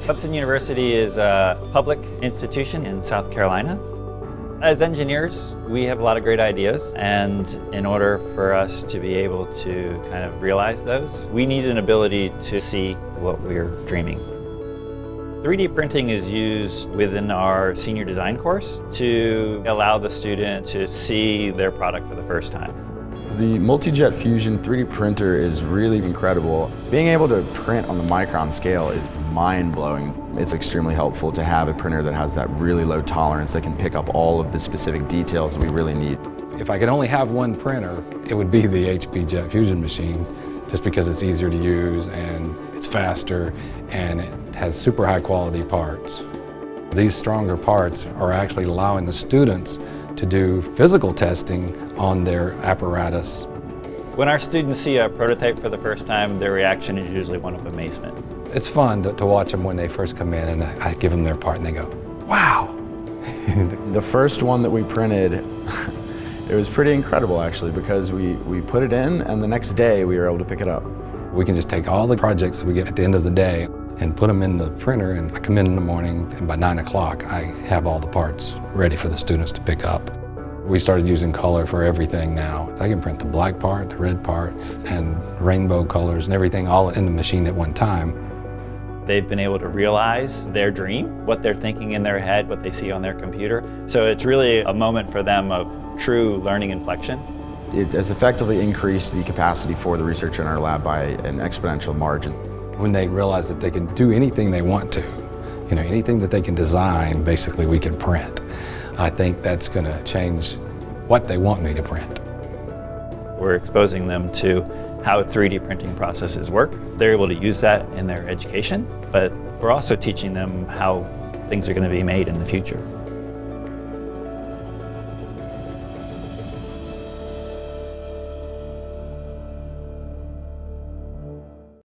Clemson University is a public institution in South Carolina. As engineers, we have a lot of great ideas, and in order for us to be able to kind of realize those, we need an ability to see what we're dreaming. 3D printing is used within our senior design course to allow the student to see their product for the first time. The Multi-Jet Fusion 3D printer is really incredible. Being able to print on the micron scale is mind-blowing. It's extremely helpful to have a printer that has that really low tolerance that can pick up all of the specific details we really need. If I could only have one printer, it would be the HP Jet Fusion machine, just because it's easier to use and it's faster and it has super high quality parts. These stronger parts are actually allowing the students to do physical testing on their apparatus. When our students see a prototype for the first time, their reaction is usually one of amazement. It's fun to watch them when they first come in and I give them their part and they go, wow! The first one that we printed, it was pretty incredible actually, because we put it in and the next day we were able to pick it up. We can just take all the projects that we get at the end of the day and put them in the printer, and I come in the morning and by 9 o'clock I have all the parts ready for the students to pick up. We started using color for everything now. I can print the black part, the red part, and rainbow colors and everything all in the machine at one time. They've been able to realize their dream, what they're thinking in their head, what they see on their computer. So it's really a moment for them of true learning inflection. It has effectively increased the capacity for the research in our lab by an exponential margin. When they realize that they can do anything they want to, anything that they can design, basically we can print. I think that's going to change what they want me to print. We're exposing them to how 3D printing processes work. They're able to use that in their education, but we're also teaching them how things are going to be made in the future.